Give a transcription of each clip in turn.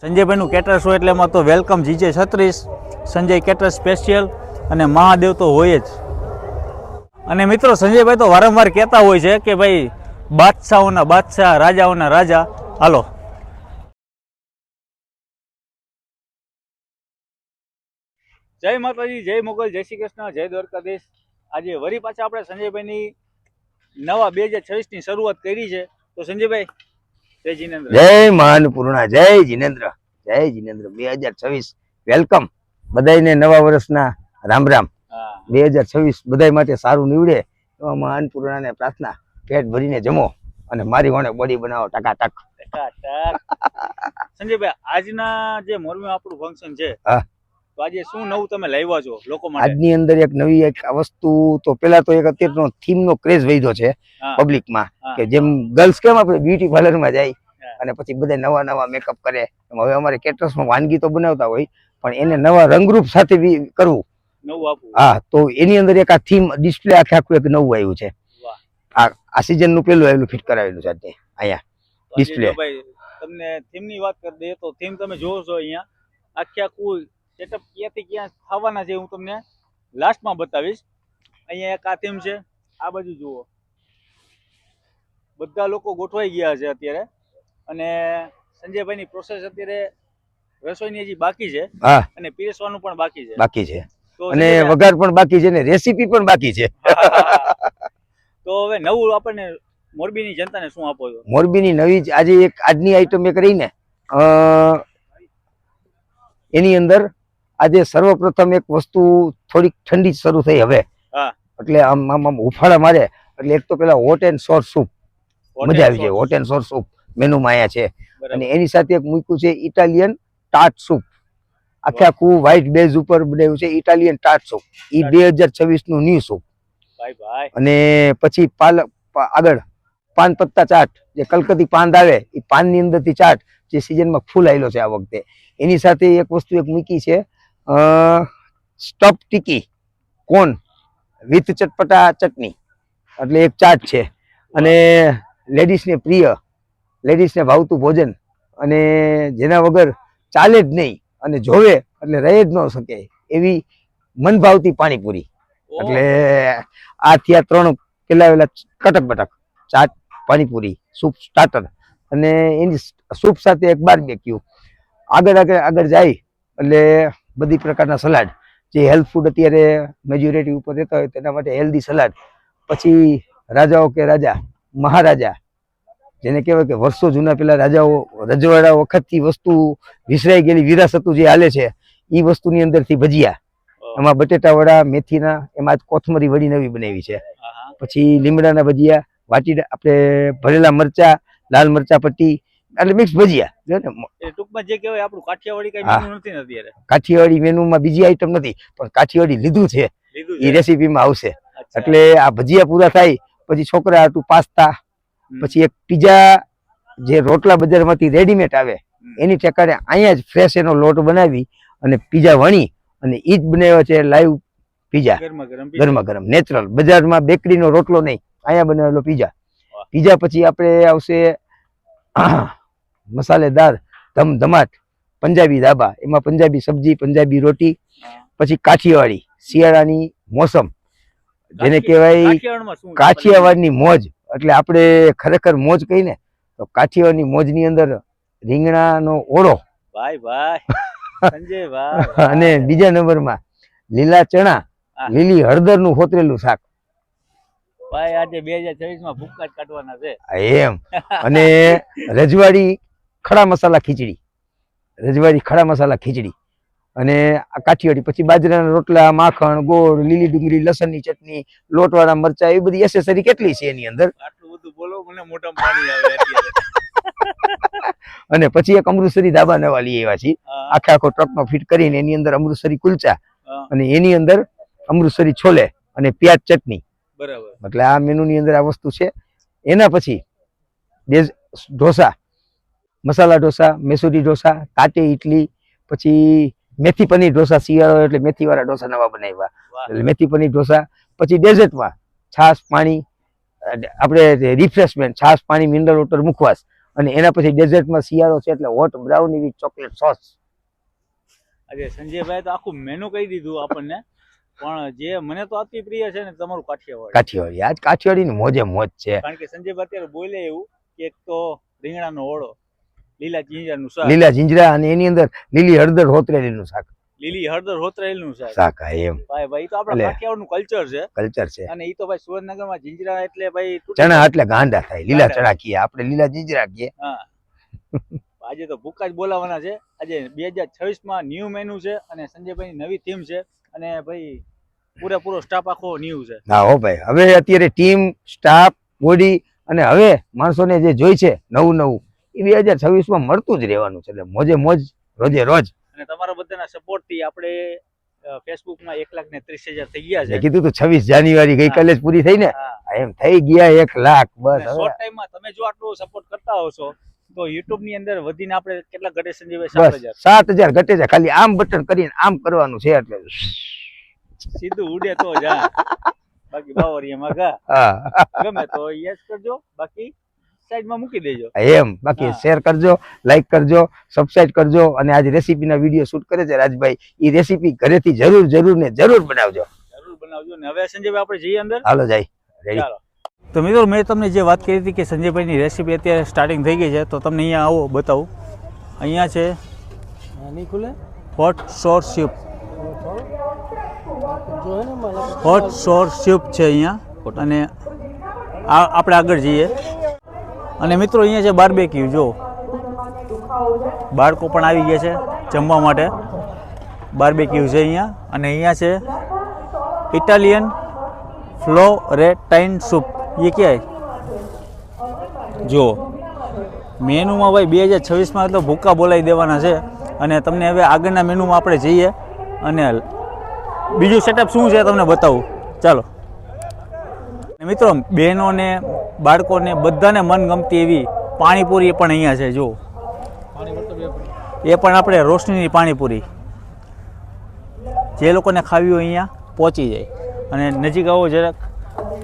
સંજયભાઈનું caterers હોય એટલે એમાં તો welcome GJ 36 Sanjay caterers special અને મહાદેવ તો હોય જ. અને મિત્રો સંજયભાઈ તો વારંવાર કહેતા હોય છે કે ભાઈ બાદશાહોના બાદશાહ, રાજાઓના રાજા. હાલો જય માતાજી, જય મોગલ, જય શ્રી કૃષ્ણ, જય દ્વારકાધીશ. આજે વરી પાછા આપણે સંજયભાઈની નવા 2026ની શરૂઆત કરી છે. તો સંજયભાઈ જય જીનેન્દ્ર, જય મહાનપૂર્ણા, જય જીનેન્દ્ર, જય જીનેન્દ્ર. 2026 વેલકમ બધાને, નવા વર્ષના રામ રામ. 2026 બધા માટે સારું નીવડે એવા મહાનપૂર્ણાને પ્રાર્થના. પેટ ભરીને જમો અને મારી વાણે બોડી બનાવો ટકાટક. સંજયભાઈ આજના જે મોરબીમાં આપણું ફંક્શન છે, તો આજે શું નવું તમે લાવ્યા છો લોકો માટે? આજની અંદર એક નવી એક વસ્તુ, તો પેલા તો એક અત્યારનો થીમ નો ક્રેઝ વધ્યો છે પબ્લિકમાં, કે જેમ ગર્લ્સ કેમ આપણે બ્યુટી પાર્લરમાં જાય અને પછી બધા નવા નવા મેકઅપ કરે, હવે અમારે કેટરર્સમાં વાનગી તો બનાવતા હોય પણ એને નવા રંગરૂપ સાથે કરવું, નવું આપવું. હા, તો એની અંદર એક આ થીમ ડિસ્પ્લે આખું એક નવું આવ્યું છે. આ સીઝન નું પેલું આવેલું ફિટ કરાવેલું છે આજે અહીંયા ડિસ્પ્લે. ભાઈ તમને થીમ ની વાત કરી દઈએ તો થીમ તમે જોવો છો અહીંયા આખી આખું સેટઅપ ક્યાંથી ક્યાં થવાના છે હું તમને લાસ્ટમાં બતાવીશ. અહીંયા એક આ થીમ છે, આ બાજુ જુઓ, બધા લોકો ગોઠવાઈ ગયા છે અત્યારે. અને સંજયભાઈની પ્રોસેસ અત્યારે રસોઈની હજી બાકી છે અને પીરસવાનું પણ બાકી છે અને વઘાર પણ બાકી છે ને રેસીપી પણ બાકી છે. તો હવે નવું આપણને મોરબીની જનતાને શું આપો છો? મોરબીની નવી આજે એક આજની આઈટમ એક રહી ને, એની અંદર આજે સર્વપ્રથમ એક વસ્તુ થોડીક ઠંડી શરૂ થઈ હવે, એટલે આમ આમ આમ ઉફાળા મારે એટલે એક તો પેલા હોટ એન્ડ સોર સૂપ મજા આવી જાય. હોટ એન્ડ સોર સૂપ મેનુમાં આયા છે. અને એની સાથે એક મૂક્યું છે ઇટાલિયન ટાર્ટ સૂપ. આખે આખું વ્હાઈટ બેઝ ઉપર બનાવ્યું છે ઇટાલિયન ટાર્ટ સૂપ. ઈ 2026 નું ન્યુ સૂપ. અને પછી આગળ પાન પત્તા ચાટ, જે કલકત્તી પાન આવે એ પાન ની અંદર થી ચાટ, જે સિઝનમાં ફૂલ આવેલો છે આ વખતે. એની સાથે એક વસ્તુ એક મૂકી છે સ્ટફ ટીકી કોન વિથ ચટપટા ચટણી, એટલે એક ચાટ છે. અને લેડીઝને પ્રિય, લેડીઝને ભાવતું ભોજન, અને જેના વગર ચાલે જ નહીં અને જોવે એટલે રહી જ ન શકે એવી મન ભાવતી પાણીપુરી. એટલે આ થયા 3 કેલાવેલા કટક બટક ચાટ, પાણીપુરી, સૂપ સ્ટાર્ટર, અને એની સૂપ સાથે એક બાર્બેક્યુ. આગળ જાય એટલે બધી પ્રકારના સલાડ, જે હેલ્થ ફૂડ અત્યારે મેજોરિટી ઉપર રહેતા હોય તેના માટે હેલ્ધી સલાડ. પછી રાજાઓ કે રાજા, મહારાજા, જેને કહેવાય કે વર્ષો જૂના પેલા રાજાઓ રજવાડા વખતથી વસ્તુ વિસરાઈ ગયેલી વિરાસતું જે હાલે છે, એ વસ્તુની અંદરથી ભજીયા, એમાં બટેટા વડા મેથીના, એમાં કોથમરી વડી નવી બનાવી છે. પછી લીમડાના ભજીયા, વાટી આપણે ભરેલા મરચા, લાલ મરચા પટ્ટી, એટલે મિક્સ ભજીયા. ટૂંકમાં જે કહેવાય આપણું કાઠિયાવાડી કઈ મેનુ નથી ને અત્યારે. કાઠિયાવાડી મેનુમાં બીજી આઈટમ નથી, પણ કાઠિયાવાડી લીધું છે એ રેસીપીમાં આવશે. એટલે આ ભજીયા પૂરા થાય પછી છોકરા હાટું પાસ્તા, પછી એક પીઝા, જે રોટલા બજારમાંથી રેડીમેડ આવે એની ઠેકાણે અહીંયા જ ફ્રેશ એનો લોટ બનાવી અને પીઝા વણી અને ઈ જ બનાવ્યો છે લાઈવ પીઝા, ગરમા ગરમ નેચરલ. બજારમાં બેકરીનો રોટલો નહીં, અહીંયા બનાવેલો પીઝા. પીઝા પછી આપણે આવશે મસાલેદાર ધમધમાટ પંજાબી ધાબા, એમાં પંજાબી સબ્જી, પંજાબી રોટી. પછી કાઠિયાવાડી શિયાળાની મોસમ, જેને કહેવાય કાઠિયાવાડની મોજ. એટલે આપણે ખરેખર મોજ કહી ને તો કાઠિયાવાડની મોજની અંદર રીંગણાનો ઓળો, અને બીજા નંબરમાં લીલા ચણા, લીલી હળદર નું હોતરેલું શાક. ભાઈ આજે 2026 માં ભૂક્કા જ કાઢવાના છે એમ. અને રજવાડી ખડા મસાલા ખીચડી, રજવાડી ખડા મસાલા ખીચડી, અને આ કાઠિયાવાડી. પછી બાજરાના રોટલા, માખણ, ગોળ, લીલી ડુંગળી, લસણની ચટણી, લોટવાળા મરચા, એ બધી એસેસરી કેટલી છે એની અંદર. આટલું બધું બોલો મને મોઢામાં પાણી આવે. અને પછી એક અમૃતસરી ધાબા નવા લઈ આવ્યા છે, આખે આખો ટ્રકમાં ફિટ કરીને. એની અંદર અમૃતસરી કુલચા, અને એની અંદર અમૃતસરી છોલે અને પ્યાજ ચટણી. બરાબર. એટલે આ મેનુની અંદર આ વસ્તુ છે. એના પછી ઢોસા, મસાલા ઢોસા, મેસૂરી ઢોસા, કાટે ઇડલી, પછી મેથી પનીર ઢોસા. શિયાળો એટલે મેથી વાળા ઢોસા નવા બનાવ્યા, એટલે મેથી પનીર ઢોસા. પછી ડેઝર્ટમાં છાશ પાણી, આપણે રિફ્રેશમેન્ટ, છાશ પાણી, મિનરલ વોટર, મુખવાસ. અને એના પછી ડેઝર્ટમાં શિયાળો છે એટલે hot brownie with chocolate sauce. આજે સંજયભાઈ તો આખું મેનુ કહી દીધું આપણને, પણ જે મને તો અતિ પ્રિય છે ને તમારું કાઠિયાવાડી. આજ કાઠિયાવાડીની મોજે મોજ છે. કારણ કે સંજયભાઈ અત્યારે બોલે એવું કે એક તો રીંગણાનો ઓળો, લીલા જીંજરાનું શાક, લીલા જીંજરા અને એની અંદર લીલી હળદર હોતરેલીનું શાક. લીલી હળદર હોતરેલીનું શાક. શાક એમ ભાઈ તો આપણા કાઠિયાવાડનું કલ્ચર છે. અને ઈ તો ભાઈ સુરેન્દ્રનગરમાં જીંજરા એટલે ભાઈ ચણા એટલે ગાંડા થાય, લીલા ચણા કીએ આપણે, લીલા જીંજરા કીએ. હા. આજે તો ભૂકા જ બોલાવાના છે. આજે 2026 માં ન્યુ મેનુ છે અને સંજયભાઈની નવી થીમ છે અને ભાઈ પૂરેપૂરો સ્ટાફ આખો ન્યુ છે. હા હો ભાઈ, હવે અત્યારે ટીમ, સ્ટાફ, બોડી અને હવે માણસોને જે જોઈ છે નવું એ 2026 માં મળતું જ રહેવાનું છે. એટલે મોજે મોજ, રોજે રોજ. અને તમારા બધાના સપોર્ટ થી આપણે ફેસબુક માં 1,30,000 થઈ ગયા છે. કીધું તું 26 જાન્યુઆરી ગઈકાલે જ પૂરી થઈ ને, એમ થઈ ગયા 1 લાખ. બસ શોર્ટ ટાઈમ માં તમે જો આટલું સપોર્ટ કરતા હશો તો YouTube ની અંદર વધીને આપણે કેટલા ઘટે સંજયભાઈ? 7,000 ઘટે છે. ખાલી આમ બટન કરીને આમ કરવાનું છે એટલે સીધું ઉડે તો જા, બાકી બાવરિયામાં ઘા. ગમે તો યસ કરજો, બાકી સાઈડમાં મૂકી દેજો. એમ બાકી શેર કરજો, લાઈક કરજો, સબસ્ક્રાઇબ કરજો. અને આજે રેસીપીના વિડીયો શૂટ કરે છે રાજભાઈ, એ રેસીપી ઘરેથી જરૂર બનાવજો. ને હવે સંજયભાઈ આપણે જઈએ અંદર. હાલો જાય. ચાલો. તો મિત્રો મેં તમને જે વાત કરી હતી કે સંજયભાઈની રેસીપી અત્યારે સ્ટાર્ટિંગ થઈ ગઈ છે, તો તમને અહીંયા આવો બતાવું. અહીંયા છે હોટ સોર સૂપ. હોટ સોર સૂપ છે અહીંયા. અને આપણે આગળ જઈએ. અને મિત્રો અહીંયા છે બાર્બેક્યુ. જો બાળકો પણ આવી ગયા છે જમવા માટે. બાર્બેક્યુ છે અહીંયા. અને અહીંયા છે ઇટાલિયન ફ્લોરેન્ટાઇન સૂપ. ये क्या है? જો મેનુમાં ભાઈ 2026 માં તો ભૂકા બોલાવી દેવાના છે. અને તમને હવે આગળના મેનુમાં આપણે જઈએ અને બીજું સેટઅપ શું છે તમને બતાવું. ચાલો. મિત્રો બહેનોને, બાળકોને બધાને મનગમતી એવી પાણીપુરી પણ અહીંયા છે. જો એ પણ આપણે રોશનીની પાણીપુરી, જે લોકોને ખાવી હોય અહીંયા પહોંચી જાય. અને નજીક આવો જરાક,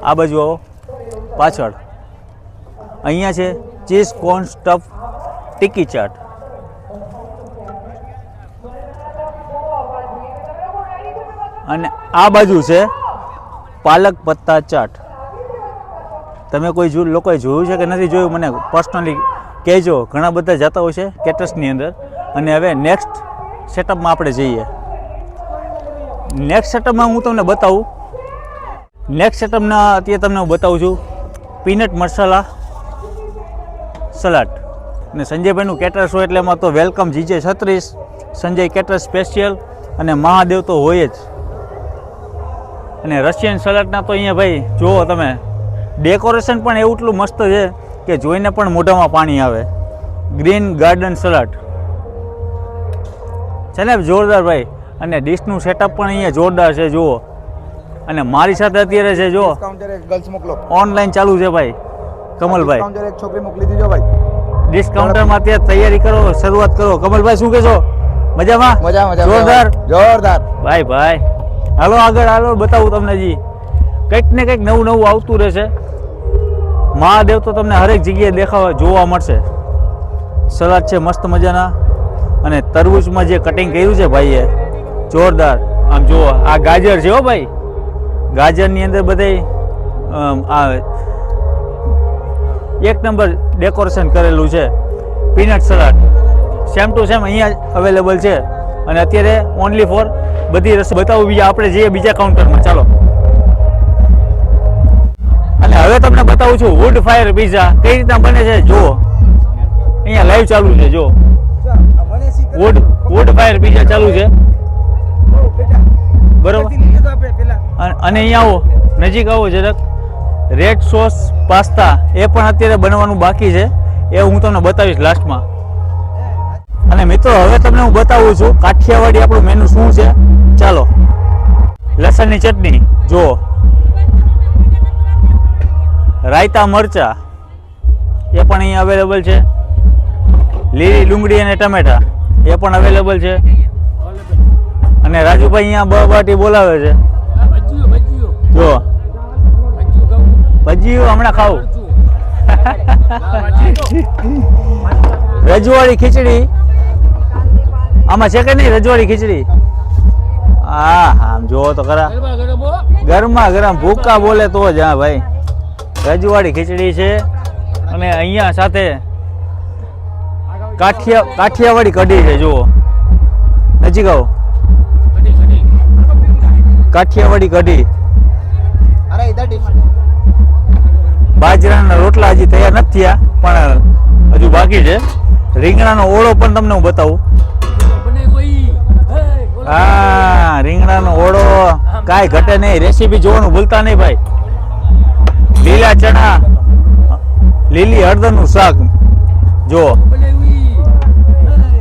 આ બાજુ આવો પાછળ. અહીંયા છે cheese corn stuff tikki chaat. અને આ બાજુ છે પાલક પત્તા ચાટ. તમે કોઈ લોકોએ જોયું છે કે નથી જોયું મને પર્સનલી કહેજો. ઘણા બધા જતા હોય છે કેટરસની અંદર. અને હવે નેક્સ્ટ સેટઅપમાં આપણે જઈએ. નેક્સ્ટ સેટઅપમાં હું તમને બતાવું. નેક્સ્ટ સેટઅપના અત્યારે તમને હું બતાવું છું પીનટ મસાલા સલાડ. અને સંજયભાઈનું કેટરસ હોય એટલે એમાં તો વેલકમ જીજે 36, સંજય કેટરસ સ્પેશિયલ અને મહાદેવ તો હોય જ. અને રશિયન સલાડના તો અહીંયા ભાઈ જુઓ તમે, ડેકોરેશન પણ એટલું મસ્ત છે કે જોઈને પણ મોઢામાં પાણી આવે. ગ્રીન ગાર્ડન સલાડ છે ને જોરદાર ભાઈ. અને ડીશનું સેટઅપ પણ અહીંયા જોરદાર છે જુઓ. અને મારી સાથે અત્યારે છે જો ઓનલાઈન ચાલુ છે ભાઈ કમલભાઈ. છોકરી મોકલી દીજો ભાઈ. ડિસ્કાઉન્ટરમાં અત્યારે તૈયારી કરો, શરૂઆત કરો. કમલભાઈ શું કહેશો? મજામાં? જોરદાર ભાઈ. હાલો આગળ હાલો, બતાવું તમને. જી કંઈક ને કંઈક નવું આવતું રહેશે. મહાદેવ તો તમને હરેક જગ્યાએ જોવા મળશે. સલાડ છે મસ્ત મજાના. અને તરબૂચમાં જે કટિંગ કર્યું છે ભાઈએ જોરદાર. આમ જુઓ, આ ગાજર છે હો ભાઈ. ગાજરની અંદર બધે આ એક નંબર ડેકોરેશન કરેલું છે. Peanut salad same to same અહીંયા અવેલેબલ છે. અને અત્યારે ઓનલી ફોર બધી રસ બતાવું. બીજા આપણે જઈએ બીજા કાઉન્ટરમાં. ચાલો. અને હવે તમને બતાવું છું વુડ ફાયર પીઝા કઈ રીતના બને છે. જુઓ અહીંયા લાઈવ ચાલુ છે. જો વુડ ફાયર પીઝા ચાલુ છે, બરોબર. અને અહીંયા આવો, નજીક આવો જરાક. રેડ સોસ પાસ્તા એ પણ અત્યારે બનવાનું બાકી છે. એ હું તમને બતાવીશ લાસ્ટમાં. અને મિત્રો હવે તમને હું બતાવું છું કાઠિયાવાડી આપણું મેનુ શું છે. ચાલો. લસણની ચટણી જુઓ, રાયતા મરચા એ પણ અહીંયા અવેલેબલ છે. લીલી ડુંગળી અને ટમેટા એ પણ અવેલેબલ છે. અને રાજુભાઈ અહીંયા બાટી બોલાવે છે. જો ભજીયું હમણાં ખાવું. રજવાડી ખીચડી આમાં છે કે નહીં? રજવાડી ખીચડી હા હા જોવો તો ખરા, ગરમા ગરમ ભૂકા બોલે તો જ. હા ભાઈ રજવાડી ખીચડી છે અને અહીંયા સાથે કાઠિયાવાડી કઢી છે. જુઓ નજીક આવો, કાઠિયાવાડી કઢી. બાજરાના રોટલા હજી તૈયાર નથી થયા પણ હજુ બાકી છે. રીંગણાનો ઓળો પણ તમને હું બતાવું. હા રીંગણાનો ઓળો કાંઈ ઘટે નહીં. રેસીપી જોવાનું ભૂલતા નહીં ભાઈ. લીલા ચણા, લીલી હળદરનું શાક જો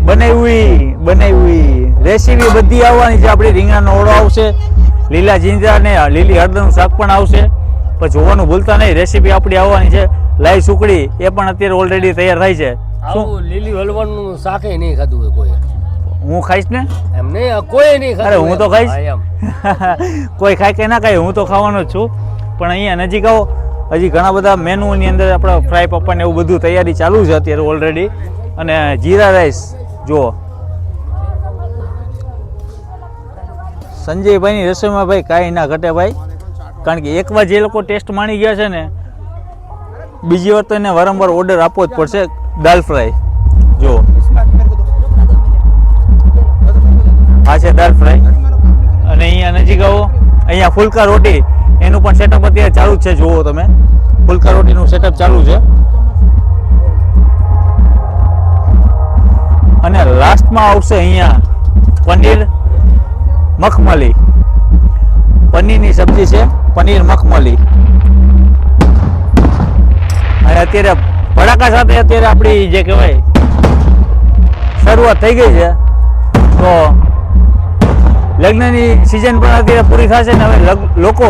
બનાવી રેસીપી બધી આવવાની છે. આપણી રીંગણાનો ઓળો આવશે, લીલા જીંજરા ને લીલી હળદરનું શાક પણ આવશે. પણ જોવાનું ભૂલતા નહીં, રેસીપી આપણી આવવાની છે. લાઈ સુકડી એ પણ અત્યારે ઓલરેડી તૈયાર થાય છે. શું લીલી હલવાનું શાકે નહીં ખાધું હોય કોઈ? હું ખાઈશ ને? એમ નહીં, કોઈ નહીં ખાધું. અરે હું તો ખાઈશ. એમ કોઈ ખાય કે ના ખાય, હું તો ખાવાનો જ છું. પણ અહીંયા નજીક આવો, હજી ઘણા બધા મેનુની અંદર આપણા ફ્રાય પપ્પાને એવું બધું તૈયારી ચાલુ છે અત્યારે ઓલરેડી. અને જીરા રાઈસ જુઓ, સંજયભાઈની રસોઈમાં ભાઈ કાંઈ ના ઘટે ભાઈ. કારણ કે એકવાર જે લોકો ટેસ્ટ માણી ગયા છે ને, બીજી વાર તો એને વારંવાર ઓર્ડર આપવો જ પડશે. દાલ ફ્રાય જુઓ, આ છે દાલ ફ્રાય. અને અહીંયા નજીક આવો, અહીંયા ફુલકા રોટી એનું પણ સેટઅપ અત્યારે ચાલુ જ છે. જુઓ તમે, ફુલકા રોટીનું સેટઅપ ચાલુ છે. અને લાસ્ટમાં આવશે અહીંયા પનીર મખમલી. પનીરની સબ્જી છે, પનીર મખમલી. અને અત્યારે ભડાકા સાથે અત્યારે આપણી જે કહેવાય શરૂઆત થઈ ગઈ છે. તો લગ્નની સિઝન પણ અત્યારે પૂરી થશે ને હવે લોકો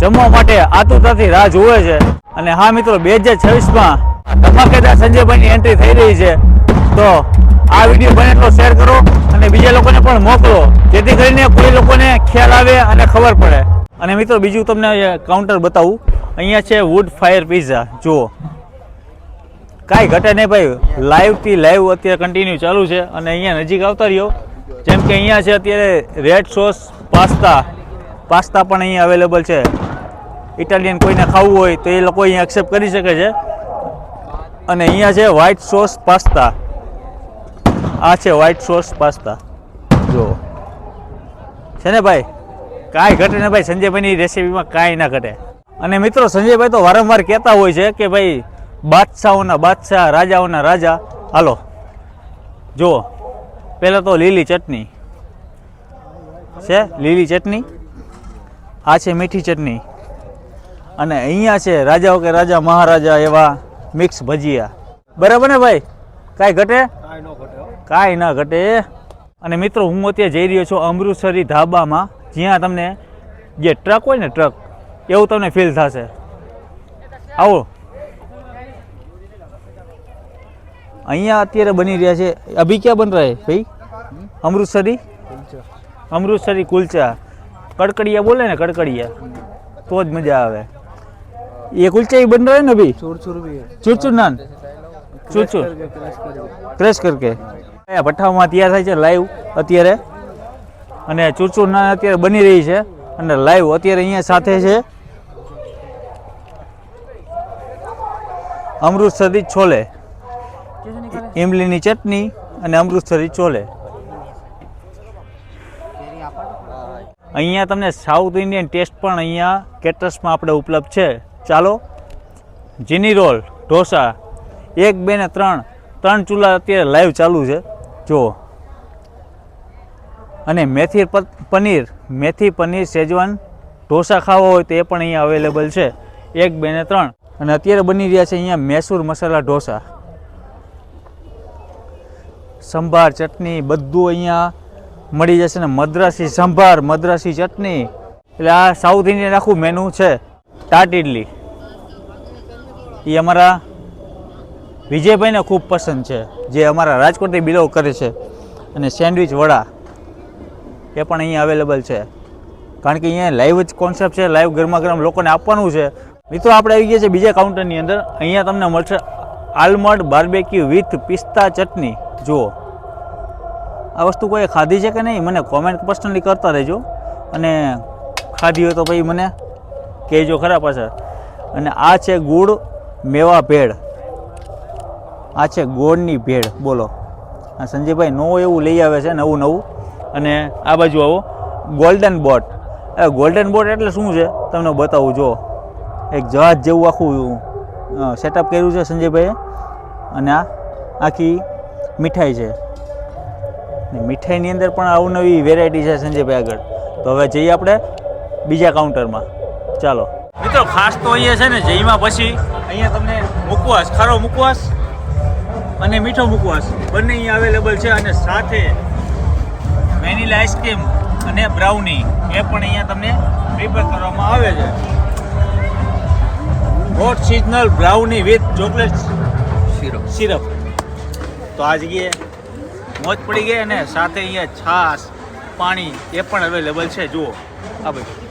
જમવા માટે આતુરતાથી રાહ જોવે છે. અને હા મિત્રો, 2026માં ધમાકેદાર સંજયભાઈની એન્ટ્રી થઈ રહી છે. તો આ વિડીયો બને એટલો શેર કરો અને બીજા લોકોને પણ મોકલો, જેથી કરીને કોઈ લોકોને ખ્યાલ આવે અને ખબર પડે. અને મિત્રો બીજું તમને કાઉન્ટર બતાવું. અહીંયા છે વુડ ફાયર પિઝા. જુઓ કાંઈ ઘટે નહીં ભાઈ, લાઈવથી લાઈવ અત્યારે કન્ટિન્યુ ચાલુ છે. અને અહીંયા નજીક આવતા રહ્યો, જેમ કે અહીંયા છે અત્યારે રેડ સોસ પાસ્તા પણ અહીંયા અવેલેબલ છે. ઇટાલિયન કોઈને ખાવું હોય તો એ લોકો અહીંયા એક્સેપ્ટ કરી શકે છે. અને અહીંયા છે વ્હાઈટ સોસ પાસ્તા. આ છે વ્હાઈટ સોસ પાસ્તા. જો છે ને ભાઈ, કાંઈ ઘટે ને ભાઈ. સંજયભાઈની રેસીપીમાં કાંઈ ના ઘટે. અને મિત્રો સંજયભાઈ તો વારંવાર કહેતા હોય છે કે ભાઈ બાદશાહોના બાદશાહ, રાજાઓના રાજા. હાલો જુઓ, પહેલાં તો લીલી ચટણી છે, લીલી ચટણી. આ છે મીઠી ચટણી. અને અહીંયા છે રાજાઓ કે રાજા મહારાજા એવા મિક્સ ભજીયા. બરાબર ને ભાઈ? કાંઈ ઘટે? કાંઈ ના ઘટે. અને મિત્રો હું અત્યારે જઈ રહ્યો છું અમૃતસરી ધાબામાં, જ્યાં તમને જે ટ્રક હોય ને ટ્રક એવું તમને ફીલ થશે. આવો, અહીંયા અત્યારે બની રહ્યા છે. અભી ક્યાં બન રહા હે ભાઈ? અમૃતસરી કુલચા. કડકડિયા બોલે ને, કડકડિયા તો જ મજા આવે. ये कुलचा ही बन रहा है ना अभी? चूर नान, चूर ક્રેશ કરકે ભઠ્ઠામાં તૈયાર થાય છે લાઈવ અત્યારે. અને ચૂરચૂર નાન અત્યારે બની રહી છે અને લાઈવ અત્યારે અહીંયા સાથે છે અમૃતસરી છોલે, ઇમલીની ચટણી અને અમૃતસરી છોલે. અહીંયા તમને સાઉથ ઇન્ડિયન ટેસ્ટ પણ અહીંયા કેટરસમાં આપણે ઉપલબ્ધ છે. ચાલો, જીની રોલ, ઢોસા 1, 2 ને 3 ચૂલા અત્યારે લાઈવ ચાલુ છે. જુઓ, અને મેથી પનીર શેજવાન ઢોસા ખાવા હોય તો એ પણ અહીંયા અવેલેબલ છે. 1, 2 ને 3. અને અત્યારે બની રહ્યા છે અહીંયા મૈસૂર મસાલા ઢોસા. સંભાર ચટણી બધું અહીંયા મળી જશે ને મદ્રાસી સંભાર, મદ્રાસી ચટણી. એટલે આ સાઉથ ઇન્ડિયન આખું મેનુ છે. ટાટ ઇડલી એ અમારા વિજયભાઈને ખૂબ પસંદ છે, જે અમારા રાજકોટથી બિલોંગ કરે છે. અને સેન્ડવિચ વડા એ પણ અહીંયા અવેલેબલ છે. કારણ કે અહીંયા લાઈવ જ કોન્સેપ્ટ છે, લાઈવ ગરમા ગરમ લોકોને આપવાનું છે. મિત્રો આપણે આવી ગયા છે બીજા કાઉન્ટરની અંદર. અહીંયા તમને મળશે આલમંડ બાર્બેક્યુ વિથ પિસ્તા ચટણી. જુઓ આ વસ્તુ કોઈ ખાધી છે કે નહીં મને કોમેન્ટ પર્સનલી કરતા રહેજો, અને ખાધી હોય તો ભાઈ મને કહેજો ખરા પાછા. અને આ છે ગુડ મેવા ભેળ, આ છે ગોળની ભેળ. બોલો આ સંજયભાઈ નો એવું લઈ આવે છે નવું નવું. અને આ બાજુ આવો ગોલ્ડન બોટ. ગોલ્ડન બોટ એટલે શું છે તમને બતાવું. જો એક જહાજ જેવું આખું સેટઅપ કર્યું છે સંજયભાઈએ. અને આ આખી મીઠાઈ છે. મીઠાઈની અંદર પણ અવનવી વેરાયટી છે સંજયભાઈ આગળ. તો હવે જઈએ આપણે બીજા કાઉન્ટરમાં. ચાલો મિત્રો, ખાસ તો અહીંયા છે ને જઈમાં પછી અહીંયા તમને મુખવાસ, ખારો મુખવાસ અને મીઠો મુખવાસ બંને અહીંયા અવેલેબલ છે. અને સાથે વેનીલા આઈસ્ક્રીમ અને બ્રાઉની એ પણ અહીંયા તમને પ્રિપેર કરવામાં આવે છે. Hot seasonal brownie with chocolate syrup. તો આ જગ્યાએ મોજ પડી ગઈ. અને સાથે અહીંયા છાશ પાણી એ પણ અવેલેબલ છે. જુઓ આ બધું.